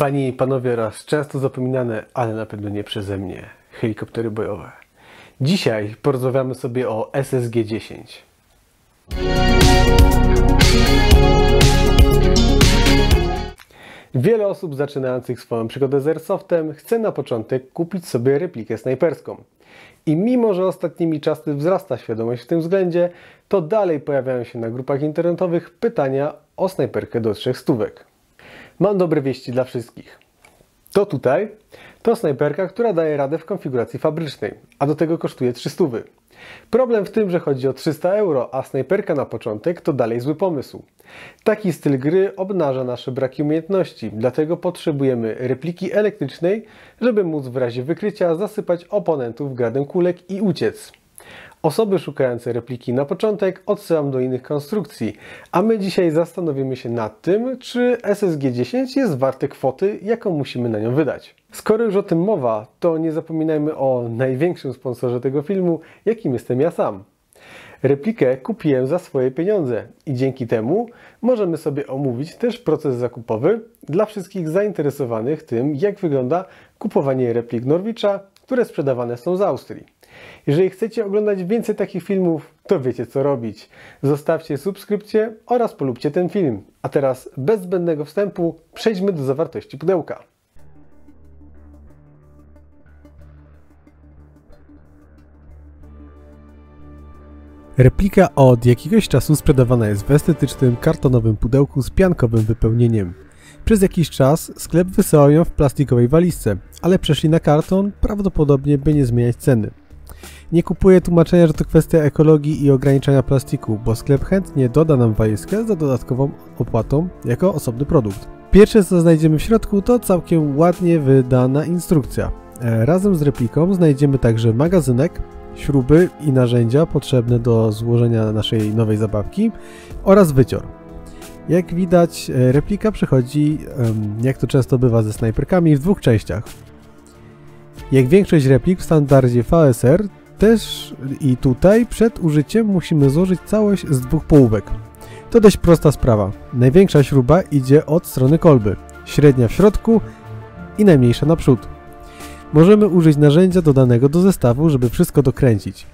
Panie i panowie oraz często zapominane, ale na pewno nie przeze mnie, helikoptery bojowe. Dzisiaj porozmawiamy sobie o SSG-10. Wiele osób zaczynających swoją przygodę z Airsoftem chce na początek kupić sobie replikę snajperską. I mimo, że ostatnimi czasy wzrasta świadomość w tym względzie, to dalej pojawiają się na grupach internetowych pytania o snajperkę do 300. Mam dobre wieści dla wszystkich. To snajperka, która daje radę w konfiguracji fabrycznej, a do tego kosztuje 300. Problem w tym, że chodzi o 300 euro, a snajperka na początek to dalej zły pomysł. Taki styl gry obnaża nasze braki umiejętności, dlatego potrzebujemy repliki elektrycznej, żeby móc w razie wykrycia zasypać oponentów gradem kulek i uciec. Osoby szukające repliki na początek odsyłam do innych konstrukcji, a my dzisiaj zastanowimy się nad tym, czy SSG-10 jest warte kwoty, jaką musimy na nią wydać. Skoro już o tym mowa, to nie zapominajmy o największym sponsorze tego filmu, jakim jestem ja sam. Replikę kupiłem za swoje pieniądze i dzięki temu możemy sobie omówić też proces zakupowy dla wszystkich zainteresowanych tym, jak wygląda kupowanie replik Norwicha, które sprzedawane są z Austrii. Jeżeli chcecie oglądać więcej takich filmów, to wiecie co robić. Zostawcie subskrypcję oraz polubcie ten film. A teraz bez zbędnego wstępu przejdźmy do zawartości pudełka. Replika od jakiegoś czasu sprzedawana jest w estetycznym, kartonowym pudełku z piankowym wypełnieniem. Przez jakiś czas sklep wysyłał ją w plastikowej walizce, ale przeszli na karton, prawdopodobnie by nie zmieniać ceny. Nie kupuję tłumaczenia, że to kwestia ekologii i ograniczania plastiku, bo sklep chętnie doda nam walizkę za dodatkową opłatą jako osobny produkt. Pierwsze co znajdziemy w środku to całkiem ładnie wydana instrukcja. Razem z repliką znajdziemy także magazynek, śruby i narzędzia potrzebne do złożenia naszej nowej zabawki oraz wycior. Jak widać, replika przychodzi, jak to często bywa ze snajperkami, w dwóch częściach. Jak większość replik w standardzie VSR, też i tutaj przed użyciem musimy złożyć całość z dwóch połówek. To dość prosta sprawa. Największa śruba idzie od strony kolby, średnia w środku i najmniejsza naprzód. Możemy użyć narzędzia dodanego do zestawu, żeby wszystko dokręcić.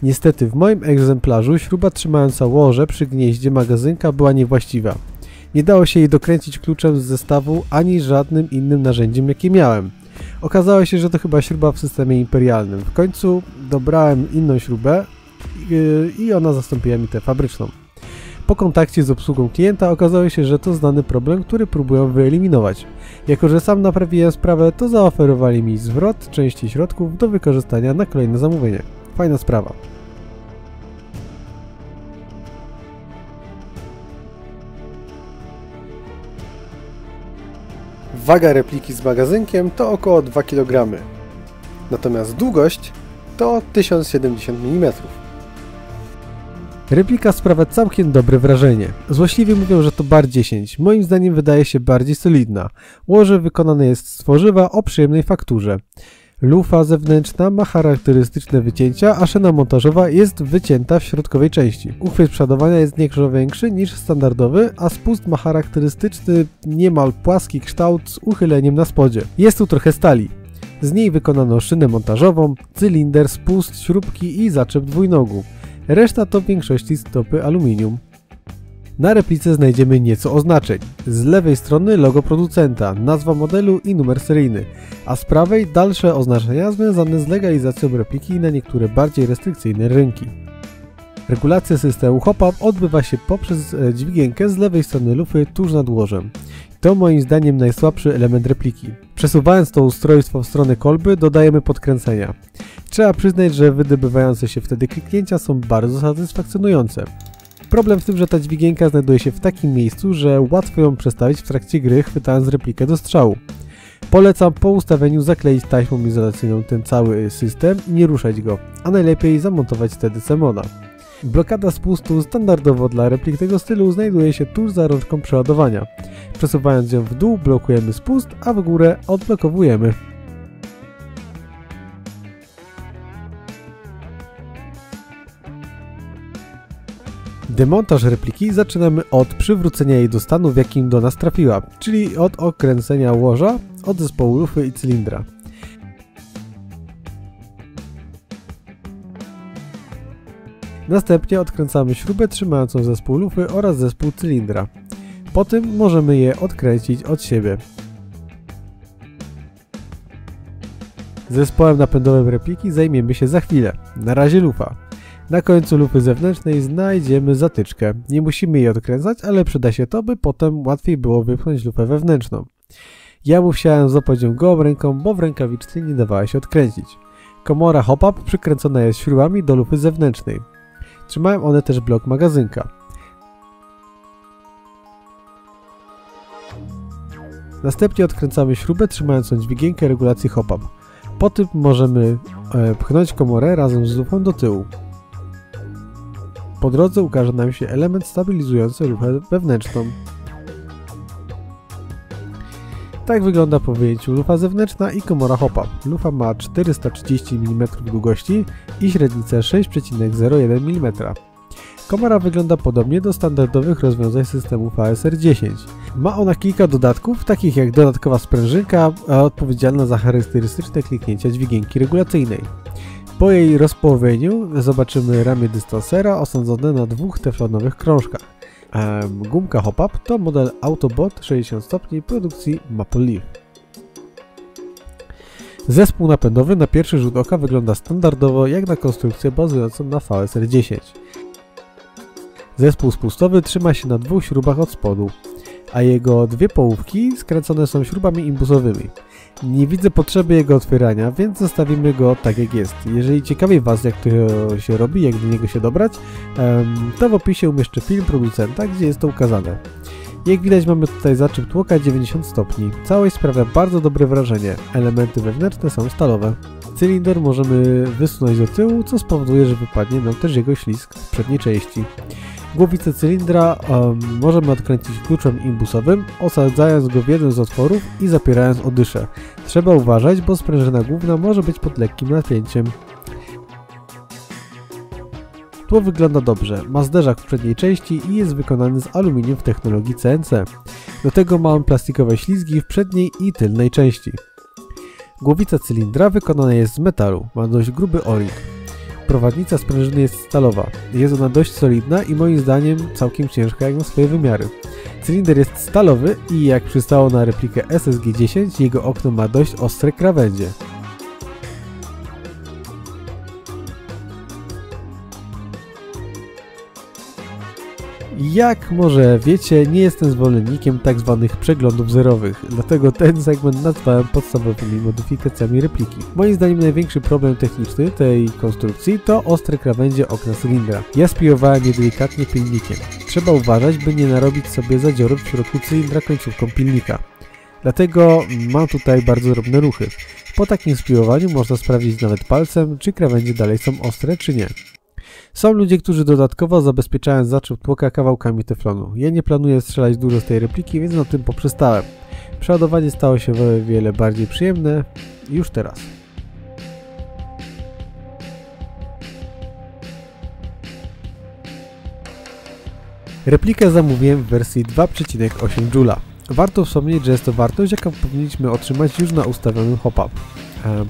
Niestety w moim egzemplarzu śruba trzymająca łoże przy gnieździe magazynka była niewłaściwa. Nie dało się jej dokręcić kluczem z zestawu ani żadnym innym narzędziem jakie miałem. Okazało się, że to chyba śruba w systemie imperialnym. W końcu dobrałem inną śrubę i ona zastąpiła mi tę fabryczną. Po kontakcie z obsługą klienta okazało się, że to znany problem, który próbują wyeliminować. Jako że sam naprawiłem sprawę, to zaoferowali mi zwrot części środków do wykorzystania na kolejne zamówienie. Fajna sprawa. Waga repliki z magazynkiem to około 2 kg, natomiast długość to 1070 mm. Replika sprawia całkiem dobre wrażenie. Złośliwie mówią, że to bar 10. Moim zdaniem wydaje się bardziej solidna. Łoże wykonane jest z tworzywa o przyjemnej fakturze. Lufa zewnętrzna ma charakterystyczne wycięcia, a szyna montażowa jest wycięta w środkowej części. Uchwyt przodowania jest nieco większy niż standardowy, a spust ma charakterystyczny, niemal płaski kształt z uchyleniem na spodzie. Jest tu trochę stali. Z niej wykonano szynę montażową, cylinder, spust, śrubki i zaczep dwójnogu. Reszta to w większości stopy aluminium. Na replice znajdziemy nieco oznaczeń. Z lewej strony logo producenta, nazwa modelu i numer seryjny, a z prawej dalsze oznaczenia związane z legalizacją repliki na niektóre bardziej restrykcyjne rynki. Regulacja systemu hop-up odbywa się poprzez dźwigienkę z lewej strony lufy tuż nad łożem. To moim zdaniem najsłabszy element repliki. Przesuwając to ustrojstwo w stronę kolby dodajemy podkręcenia. Trzeba przyznać, że wydobywające się wtedy kliknięcia są bardzo satysfakcjonujące. Problem w tym, że ta dźwigienka znajduje się w takim miejscu, że łatwo ją przestawić w trakcie gry, chwytając replikę do strzału. Polecam po ustawieniu zakleić taśmą izolacyjną ten cały system i nie ruszać go, a najlepiej zamontować wtedy CMOD-a. Blokada spustu standardowo dla replik tego stylu znajduje się tuż za rączką przeładowania. Przesuwając ją w dół blokujemy spust, a w górę odblokowujemy. Demontaż repliki zaczynamy od przywrócenia jej do stanu, w jakim do nas trafiła, czyli od okręcenia łoża od zespołu lufy i cylindra. Następnie odkręcamy śrubę trzymającą zespół lufy oraz zespół cylindra. Po tym możemy je odkręcić od siebie. Zespołem napędowym repliki zajmiemy się za chwilę. Na razie lufa. Na końcu lufy zewnętrznej znajdziemy zatyczkę. Nie musimy jej odkręcać, ale przyda się to, by potem łatwiej było wypchnąć lufę wewnętrzną. Ja musiałem złapać ją gołą ręką, bo w rękawiczce nie dawała się odkręcić. Komora hop-up przykręcona jest śrubami do lufy zewnętrznej. Trzymają one też blok magazynka. Następnie odkręcamy śrubę trzymającą dźwigienkę regulacji hop-up. Po tym możemy pchnąć komorę razem z lufą do tyłu. Po drodze ukaże nam się element stabilizujący lufę wewnętrzną. Tak wygląda po wyjęciu lufa zewnętrzna i komora hop-up. Lufa ma 430 mm długości i średnicę 6,01 mm. Komora wygląda podobnie do standardowych rozwiązań systemu VSR-10. Ma ona kilka dodatków, takich jak dodatkowa sprężynka odpowiedzialna za charakterystyczne kliknięcia dźwigienki regulacyjnej. Po jej rozpołowieniu zobaczymy ramię dystansera osadzone na dwóch teflonowych krążkach. Gumka hop-up to model Autobot 60 stopni produkcji Maple Leaf. Zespół napędowy na pierwszy rzut oka wygląda standardowo jak na konstrukcję bazującą na VSR-10. Zespół spustowy trzyma się na dwóch śrubach od spodu, a jego dwie połówki skręcone są śrubami imbusowymi. Nie widzę potrzeby jego otwierania, więc zostawimy go tak jak jest. Jeżeli ciekawi Was, jak to się robi, jak do niego się dobrać, to w opisie umieszczę film producenta, gdzie jest to ukazane. Jak widać, mamy tutaj zaczep tłoka 90 stopni. Całość sprawia bardzo dobre wrażenie. Elementy wewnętrzne są stalowe. Cylinder możemy wysunąć do tyłu, co spowoduje, że wypadnie nam też jego ślizg z przedniej części. Głowicę cylindra możemy odkręcić kluczem imbusowym, osadzając go w jeden z otworów i zapierając odyszę. Trzeba uważać, bo sprężyna główna może być pod lekkim napięciem. Tło wygląda dobrze, ma zderzak w przedniej części i jest wykonany z aluminium w technologii CNC. Do tego ma on plastikowe ślizgi w przedniej i tylnej części. Głowica cylindra wykonana jest z metalu, ma dość gruby o-ring. Prowadnica sprężyny jest stalowa. Jest ona dość solidna i moim zdaniem całkiem ciężka jak na swoje wymiary. Cylinder jest stalowy i jak przystało na replikę SSG-10, jego okno ma dość ostre krawędzie. Jak może wiecie, nie jestem zwolennikiem tzw. przeglądów zerowych, dlatego ten segment nazwałem podstawowymi modyfikacjami repliki. Moim zdaniem największy problem techniczny tej konstrukcji to ostre krawędzie okna cylindra. Ja spiłowałem je delikatnie pilnikiem. Trzeba uważać, by nie narobić sobie zadziorów w środku cylindra końcówką pilnika. Dlatego mam tutaj bardzo drobne ruchy. Po takim spiłowaniu można sprawdzić nawet palcem, czy krawędzie dalej są ostre, czy nie. Są ludzie, którzy dodatkowo zabezpieczają zaczep tłoka kawałkami teflonu. Ja nie planuję strzelać dużo z tej repliki, więc na tym poprzestałem. Przeładowanie stało się o wiele bardziej przyjemne już teraz. Replikę zamówiłem w wersji 2,8 Joule. Warto wspomnieć, że jest to wartość, jaką powinniśmy otrzymać już na ustawionym hop-up.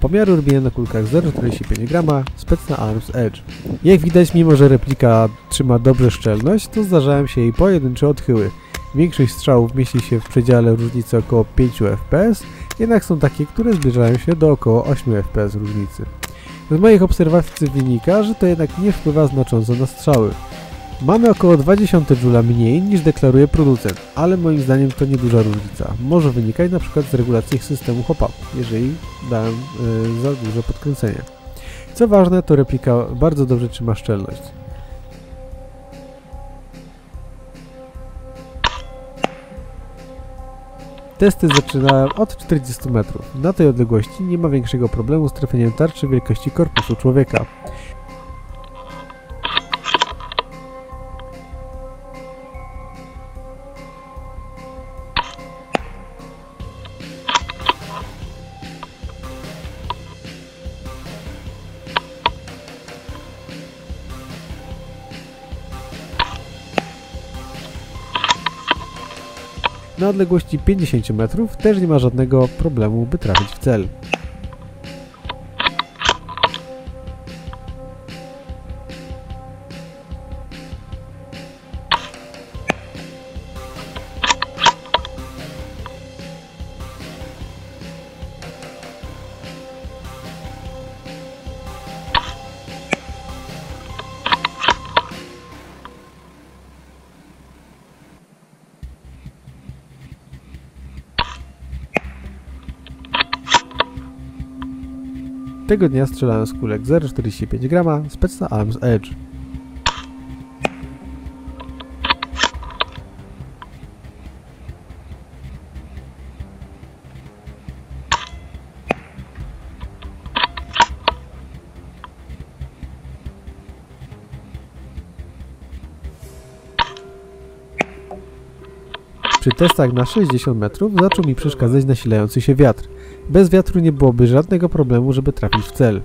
Pomiary robiłem na kulkach 0,45 g, spec na Arms Edge. Jak widać, mimo że replika trzyma dobrze szczelność, to zdarzają się jej pojedyncze odchyły. Większość strzałów mieści się w przedziale różnicy około 5 fps, jednak są takie, które zbliżają się do około 8 fps różnicy. Z moich obserwacji wynika, że to jednak nie wpływa znacząco na strzały. Mamy około 20 Joule mniej niż deklaruje producent, ale moim zdaniem to nieduża różnica. Może wynikać np. z regulacji systemu hop-up, jeżeli dałem za duże podkręcenie. Co ważne, to replika bardzo dobrze trzyma szczelność. Testy zaczynałem od 40 metrów. Na tej odległości nie ma większego problemu z trafieniem tarczy wielkości korpusu człowieka. Na odległości 50 metrów też nie ma żadnego problemu, by trafić w cel. Tego dnia strzelałem z kulek 0,45 g Specna Arms Edge. Przy testach na 60 metrów zaczął mi przeszkadzać nasilający się wiatr. Bez wiatru nie byłoby żadnego problemu, żeby trafić w cel.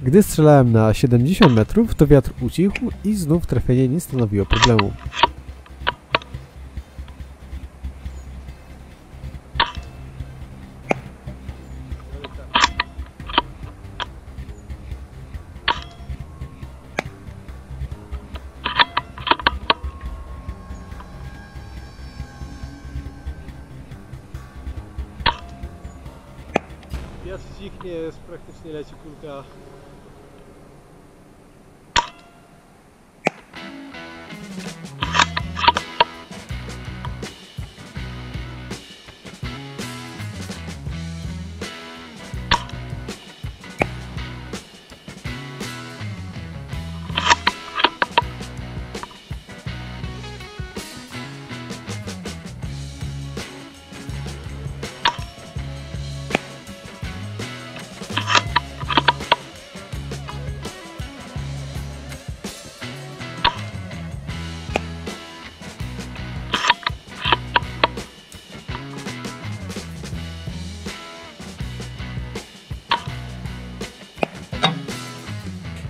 Gdy strzelałem na 70 metrów, to wiatr ucichł i znów trafienie nie stanowiło problemu. Wiatr cichnie, jest praktycznie leci kulka.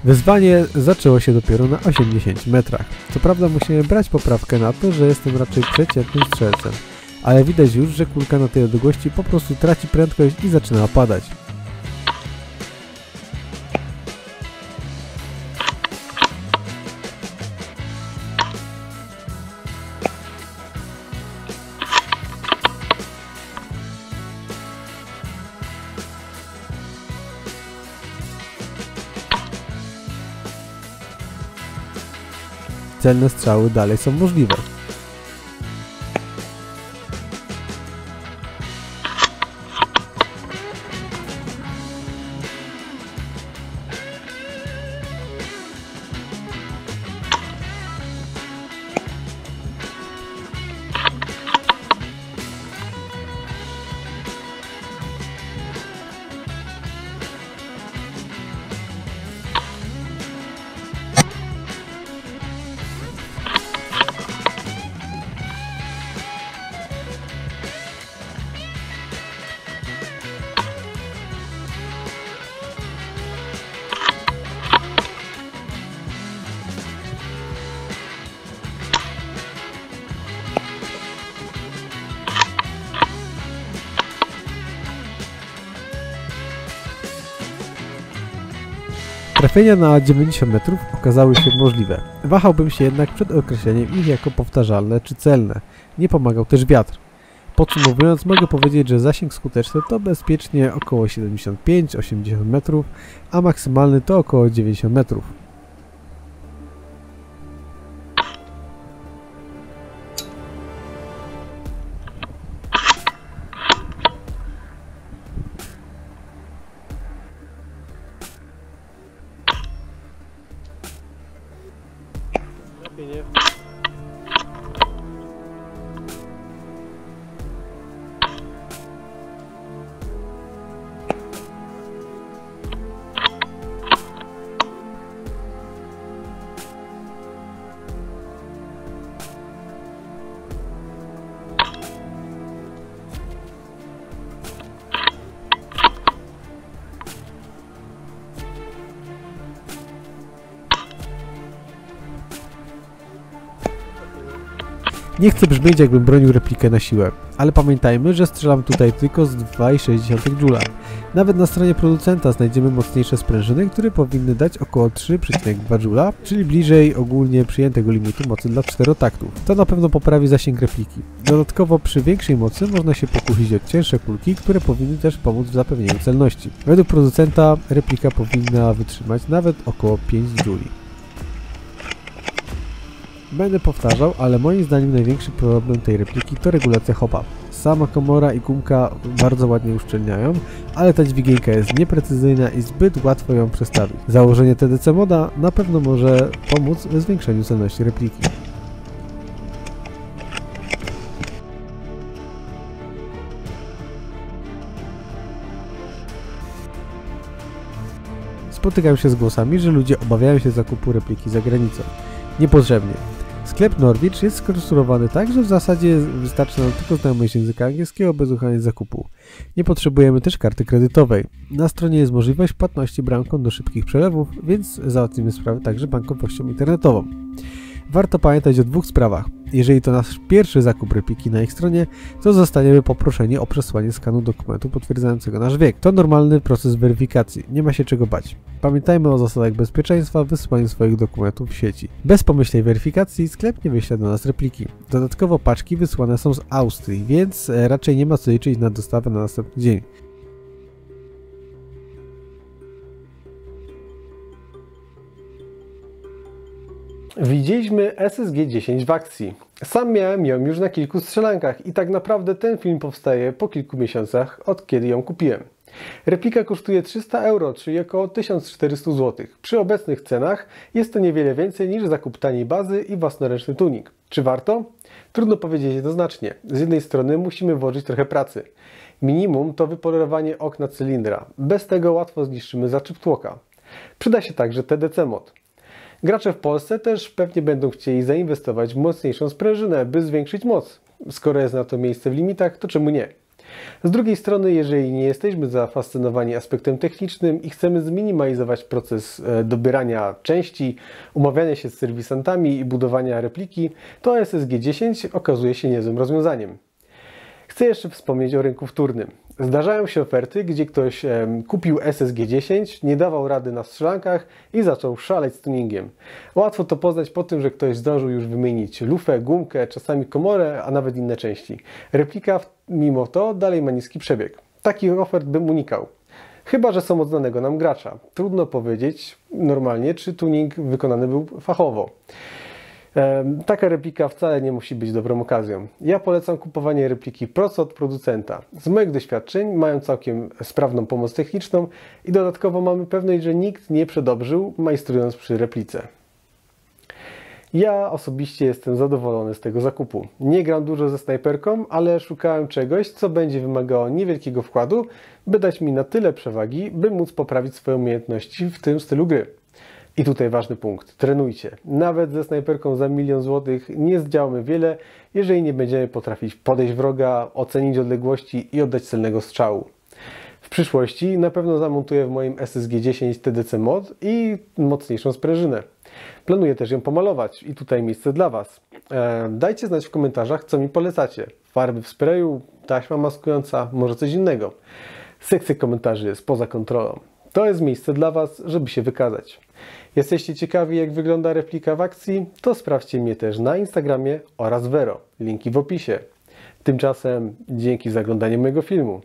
Wyzwanie zaczęło się dopiero na 80 metrach. Co prawda musiałem brać poprawkę na to, że jestem raczej przeciętnym strzelcem, ale widać już, że kulka na tej odległości po prostu traci prędkość i zaczyna opadać. Celne strzały dalej są możliwe. Trafienia na 90 metrów okazały się możliwe. Wahałbym się jednak przed określeniem ich jako powtarzalne czy celne. Nie pomagał też wiatr. Podsumowując, mogę powiedzieć, że zasięg skuteczny to bezpiecznie około 75-80 metrów, a maksymalny to około 90 metrów. Nie chcę brzmieć, jakbym bronił replikę na siłę, ale pamiętajmy, że strzelam tutaj tylko z 2,6 Joule. Nawet na stronie producenta znajdziemy mocniejsze sprężyny, które powinny dać około 3,2 Joule, czyli bliżej ogólnie przyjętego limitu mocy dla czterotaktów. To na pewno poprawi zasięg repliki. Dodatkowo przy większej mocy można się pokusić o cięższe kulki, które powinny też pomóc w zapewnieniu celności. Według producenta replika powinna wytrzymać nawet około 5 Joule. Będę powtarzał, ale moim zdaniem największy problem tej repliki to regulacja hopa. Sama komora i gumka bardzo ładnie uszczelniają, ale ta dźwigienka jest nieprecyzyjna i zbyt łatwo ją przestawić. Założenie TDC moda na pewno może pomóc w zwiększeniu celności repliki. Spotykam się z głosami, że ludzie obawiają się zakupu repliki za granicą. Niepotrzebnie. Sklep Norwich jest skonstruowany tak, że w zasadzie wystarczy nam tylko znajomość języka angielskiego bez uchyłania zakupu. Nie potrzebujemy też karty kredytowej. Na stronie jest możliwość płatności bramką do szybkich przelewów, więc załatwimy sprawę także bankowością internetową. Warto pamiętać o dwóch sprawach. Jeżeli to nasz pierwszy zakup repliki na ich stronie, to zostaniemy poproszeni o przesłanie skanu dokumentu potwierdzającego nasz wiek. To normalny proces weryfikacji, nie ma się czego bać. Pamiętajmy o zasadach bezpieczeństwa w wysyłaniu swoich dokumentów w sieci. Bez pomyślnej weryfikacji sklep nie wyśle do nas repliki. Dodatkowo paczki wysyłane są z Austrii, więc raczej nie ma co liczyć na dostawę na następny dzień. Widzieliśmy SSG-10 w akcji. Sam miałem ją już na kilku strzelankach i tak naprawdę ten film powstaje po kilku miesiącach od kiedy ją kupiłem. Replika kosztuje 300 euro, czyli około 1400 zł. Przy obecnych cenach jest to niewiele więcej niż zakup taniej bazy i własnoręczny tuning. Czy warto? Trudno powiedzieć jednoznacznie. Z jednej strony musimy włożyć trochę pracy. Minimum to wypolerowanie okna cylindra. Bez tego łatwo zniszczymy zaczep tłoka. Przyda się także TDC mod. Gracze w Polsce też pewnie będą chcieli zainwestować w mocniejszą sprężynę, by zwiększyć moc. Skoro jest na to miejsce w limitach, to czemu nie? Z drugiej strony, jeżeli nie jesteśmy zafascynowani aspektem technicznym i chcemy zminimalizować proces dobierania części, umawiania się z serwisantami i budowania repliki, to SSG-10 okazuje się niezłym rozwiązaniem. Chcę jeszcze wspomnieć o rynku wtórnym. Zdarzają się oferty, gdzie ktoś kupił SSG-10, nie dawał rady na strzelankach i zaczął szaleć z tuningiem. Łatwo to poznać po tym, że ktoś zdążył już wymienić lufę, gumkę, czasami komorę, a nawet inne części. Replika mimo to dalej ma niski przebieg. Takich ofert bym unikał. Chyba że są od znanego nam gracza. Trudno powiedzieć normalnie, czy tuning wykonany był fachowo. Taka replika wcale nie musi być dobrą okazją. Ja polecam kupowanie repliki prosto od producenta. Z moich doświadczeń mają całkiem sprawną pomoc techniczną i dodatkowo mamy pewność, że nikt nie przedobrzył, majstrując przy replice. Ja osobiście jestem zadowolony z tego zakupu. Nie gram dużo ze snajperką, ale szukałem czegoś, co będzie wymagało niewielkiego wkładu, by dać mi na tyle przewagi, by móc poprawić swoje umiejętności w tym stylu gry. I tutaj ważny punkt. Trenujcie. Nawet ze snajperką za 1 000 000 złotych nie zdziałamy wiele, jeżeli nie będziemy potrafić podejść wroga, ocenić odległości i oddać celnego strzału. W przyszłości na pewno zamontuję w moim SSG-10 TDC mod i mocniejszą sprężynę. Planuję też ją pomalować i tutaj miejsce dla Was. Dajcie znać w komentarzach, co mi polecacie. Farby w sprayu, taśma maskująca, może coś innego. Sekcja komentarzy jest poza kontrolą. To jest miejsce dla Was, żeby się wykazać. Jesteście ciekawi, jak wygląda replika w akcji? To sprawdźcie mnie też na Instagramie oraz Vero. Linki w opisie. Tymczasem dzięki za oglądanie mojego filmu.